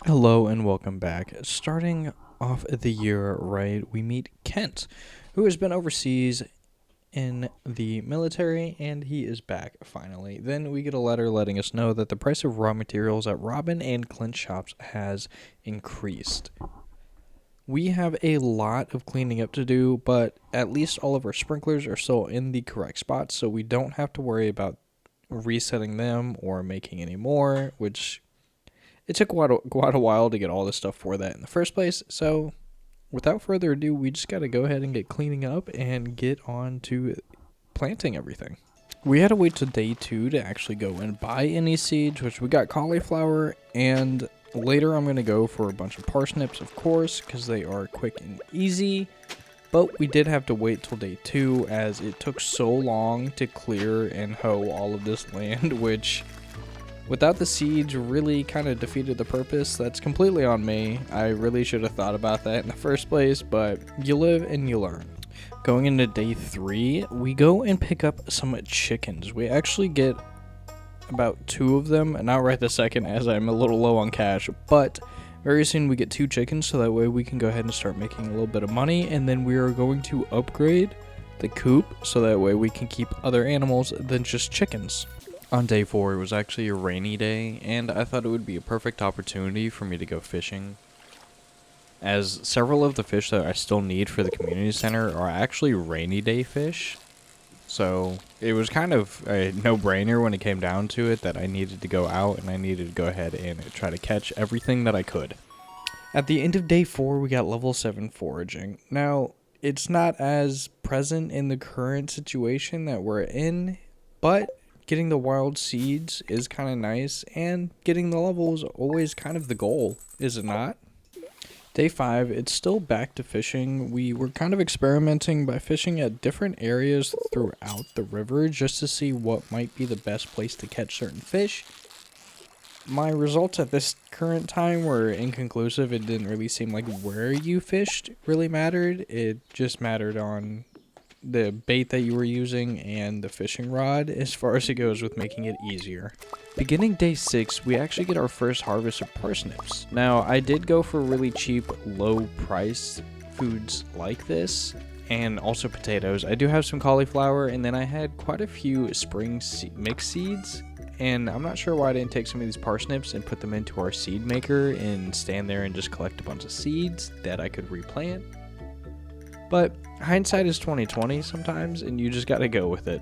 Hello and welcome back. Starting off the year right, we meet Kent, who has been overseas in the military, and he is back finally. Then we get a letter letting us know that the price of raw materials at Robin and Clint shops has increased. We have a lot of cleaning up to do, but at least all of our sprinklers are still in the correct spot, so we don't have to worry about resetting them or making any more, which it took quite a while to get all this stuff for that in the first place. So, without further ado, we just got to go ahead and get cleaning up and get on to planting everything. We had to wait till day 2 to actually go and buy any seeds, which we got cauliflower, and later I'm going to go for a bunch of parsnips, of course, because they are quick and easy. But we did have to wait till day 2 as it took so long to clear and hoe all of this land, which without the seeds really kind of defeated the purpose. That's completely on me. I really should have thought about that in the first place, but you live and you learn. Going into day 3, we go and pick up some chickens. We actually get about 2 of them, not right this second as I'm a little low on cash, but very soon we get 2 chickens, so that way we can go ahead and start making a little bit of money, and then we are going to upgrade the coop so that way we can keep other animals than just chickens. On day 4, it was actually a rainy day, and I thought it would be a perfect opportunity for me to go fishing, as several of the fish that I still need for the community center are actually rainy day fish. So it was kind of a no-brainer when it came down to it that I needed to go out and I needed to go ahead and try to catch everything that I could. At the end of day 4, we got level 7 foraging. Now, it's not as present in the current situation that we're in, but getting the wild seeds is kind of nice, and getting the levels always kind of the goal, is it not? Day 5, it's still back to fishing. We were kind of experimenting by fishing at different areas throughout the river just to see what might be the best place to catch certain fish. My results at this current time were inconclusive. It didn't really seem like where you fished really mattered. It just mattered on the bait that you were using and the fishing rod as far as it goes with making it easier. Beginning day 6, we actually get our first harvest of parsnips. Now, I did go for really cheap, low price foods like this, and also potatoes. I do have some cauliflower, and then I had quite a few spring mix seeds, and I'm not sure why I didn't take some of these parsnips and put them into our seed maker and stand there and just collect a bunch of seeds that I could replant. But hindsight is 20/20 sometimes, and you just gotta go with it.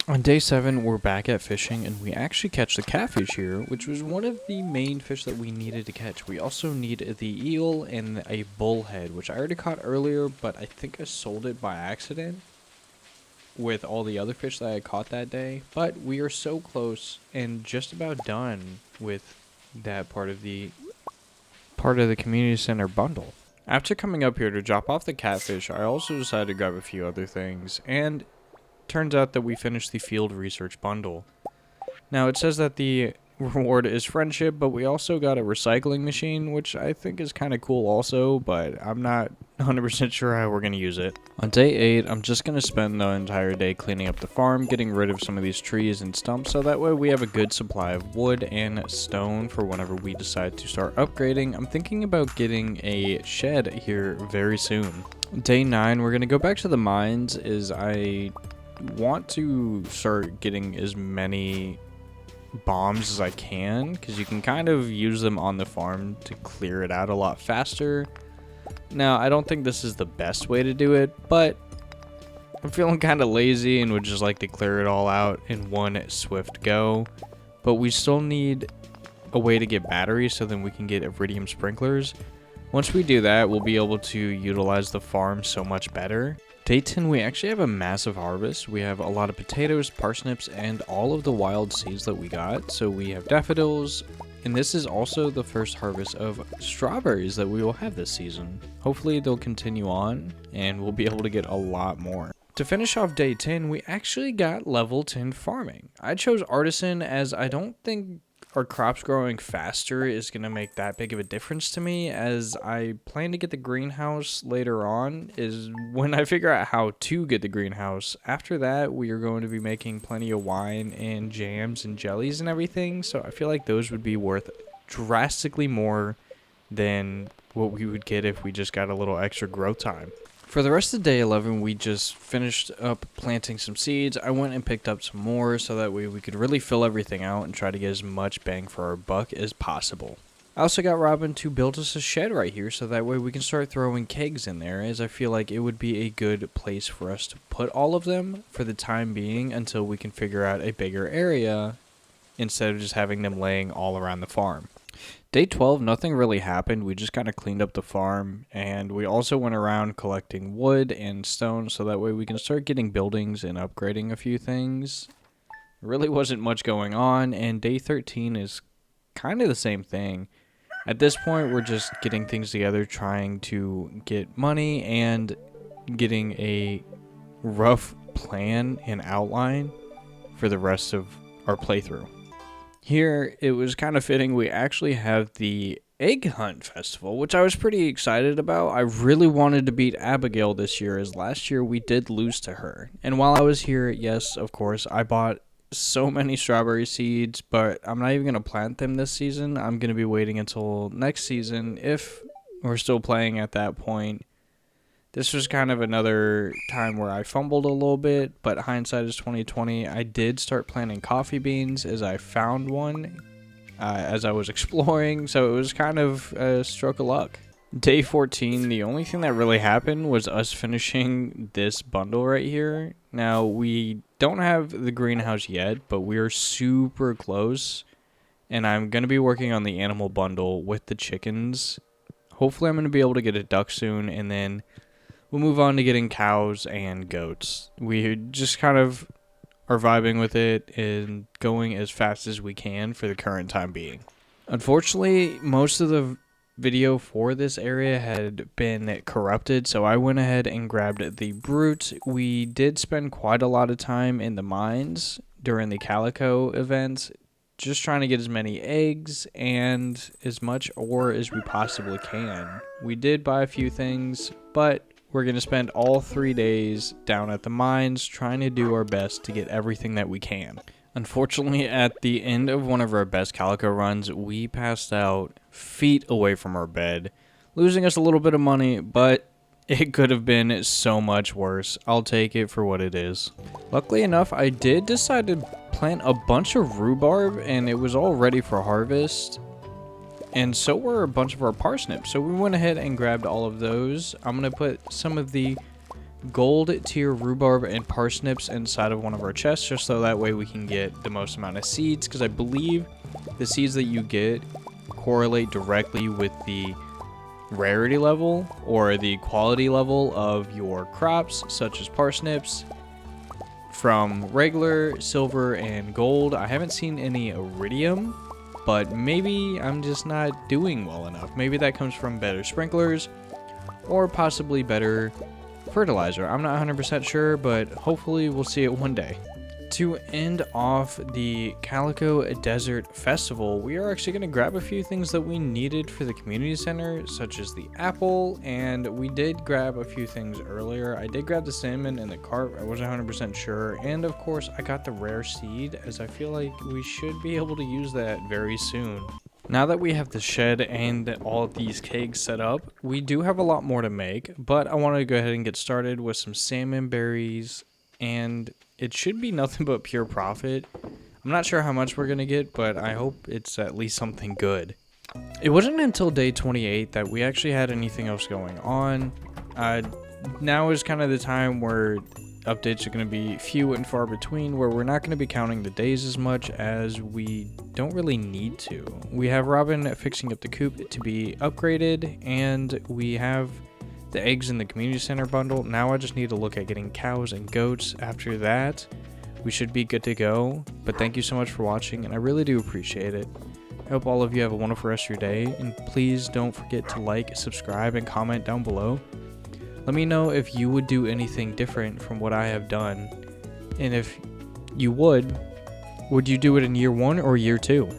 On day 7, we're back at fishing, and we actually catch the catfish here, which was one of the main fish that we needed to catch. We also need the eel and a bullhead, which I already caught earlier, but I think I sold it by accident with all the other fish that I caught that day. But we are so close and just about done with that part of the community center bundle. After coming up here to drop off the catfish, I also decided to grab a few other things, and turns out that we finished the field research bundle. Now, it says that the reward is friendship, but we also got a recycling machine, which I think is kind of cool also, but I'm not 100% sure how we're going to use it. On day 8, I'm just going to spend the entire day cleaning up the farm, getting rid of some of these trees and stumps, so that way we have a good supply of wood and stone for whenever we decide to start upgrading. I'm thinking about getting a shed here very soon. Day 9, we're going to go back to the mines, as I want to start getting as many bombs as I can, because you can kind of use them on the farm to clear it out a lot faster. Now, I don't think this is the best way to do it, but I'm feeling kind of lazy and would just like to clear it all out in one swift go. But we still need a way to get batteries so then we can get iridium sprinklers. Once we do that, we'll be able to utilize the farm so much better. Day 10, we actually have a massive harvest. We have a lot of potatoes, parsnips, and all of the wild seeds that we got. So we have daffodils, and this is also the first harvest of strawberries that we will have this season. Hopefully they'll continue on, and we'll be able to get a lot more. To finish off day 10, we actually got level 10 farming. I chose artisan as I don't think our crops growing faster is going to make that big of a difference to me, as I plan to get the greenhouse later on is when I figure out how to get the greenhouse. After that, we are going to be making plenty of wine and jams and jellies and everything, so I feel like those would be worth drastically more than what we would get if we just got a little extra growth time. For the rest of day 11, we just finished up planting some seeds. I went and picked up some more so that way we could really fill everything out and try to get as much bang for our buck as possible. I also got Robin to build us a shed right here so that way we can start throwing kegs in there, as I feel like it would be a good place for us to put all of them for the time being until we can figure out a bigger area instead of just having them laying all around the farm. Day 12, nothing really happened. We just kind of cleaned up the farm, and we also went around collecting wood and stone so that way we can start getting buildings and upgrading a few things. There really wasn't much going on, and day 13 is kind of the same thing. At this point, we're just getting things together, trying to get money and getting a rough plan and outline for the rest of our playthrough. Here, it was kind of fitting we actually have the Egg Hunt Festival, which I was pretty excited about. I really wanted to beat Abigail this year, as last year we did lose to her. And while I was here, yes, of course, I bought so many strawberry seeds, but I'm not even going to plant them this season. I'm going to be waiting until next season if we're still playing at that point. This was kind of another time where I fumbled a little bit, but hindsight is 2020. I did start planting coffee beans as I found one as I was exploring, so it was kind of a stroke of luck. Day 14, the only thing that really happened was us finishing this bundle right here. Now, we don't have the greenhouse yet, but we're super close, and I'm going to be working on the animal bundle with the chickens. Hopefully, I'm going to be able to get a duck soon, and then we'll move on to getting cows and goats. We just kind of are vibing with it and going as fast as we can for the current time being. Unfortunately, most of the video for this area had been corrupted, so I went ahead and grabbed the brute. We did spend quite a lot of time in the mines during the Calico event, just trying to get as many eggs and as much ore as we possibly can. We did buy a few things, but we're going to spend all 3 days down at the mines trying to do our best to get everything that we can. Unfortunately, at the end of one of our best Calico runs, we passed out feet away from our bed, losing us a little bit of money, but it could have been so much worse. I'll take it for what it is. Luckily enough, I did decide to plant a bunch of rhubarb, and it was all ready for harvest. And so were a bunch of our parsnips. So we went ahead and grabbed all of those. I'm going to put some of the gold tier rhubarb and parsnips inside of one of our chests, just so that way we can get the most amount of seeds, because I believe the seeds that you get correlate directly with the rarity level or the quality level of your crops, such as parsnips. From regular, silver, and gold, I haven't seen any iridium, but maybe I'm just not doing well enough. Maybe that comes from better sprinklers or possibly better fertilizer. I'm not 100% sure, but hopefully we'll see it one day. To end off the Calico Desert Festival, we are actually going to grab a few things that we needed for the community center, such as the apple, and we did grab a few things earlier. I did grab the cinnamon and the carp. I wasn't 100% sure, and of course I got the rare seed, as I feel like we should be able to use that very soon. Now that we have the shed and all of these kegs set up, we do have a lot more to make, but I want to go ahead and get started with some salmon berries, and it should be nothing but pure profit. I'm not sure how much we're going to get, but I hope it's at least something good. It wasn't until day 28 that we actually had anything else going on. Now is kind of the time where updates are going to be few and far between, where we're not going to be counting the days as much, as we don't really need to. We have Robin fixing up the coop to be upgraded, and we have the eggs in the community center bundle. Now I just need to look at getting cows and goats. After that, we should be good to go. But thank you so much for watching, and I really do appreciate it. I hope all of you have a wonderful rest of your day, and please don't forget to like, subscribe, and comment down below. Let me know if you would do anything different from what I have done, and if you would you do it in year 1 or year 2?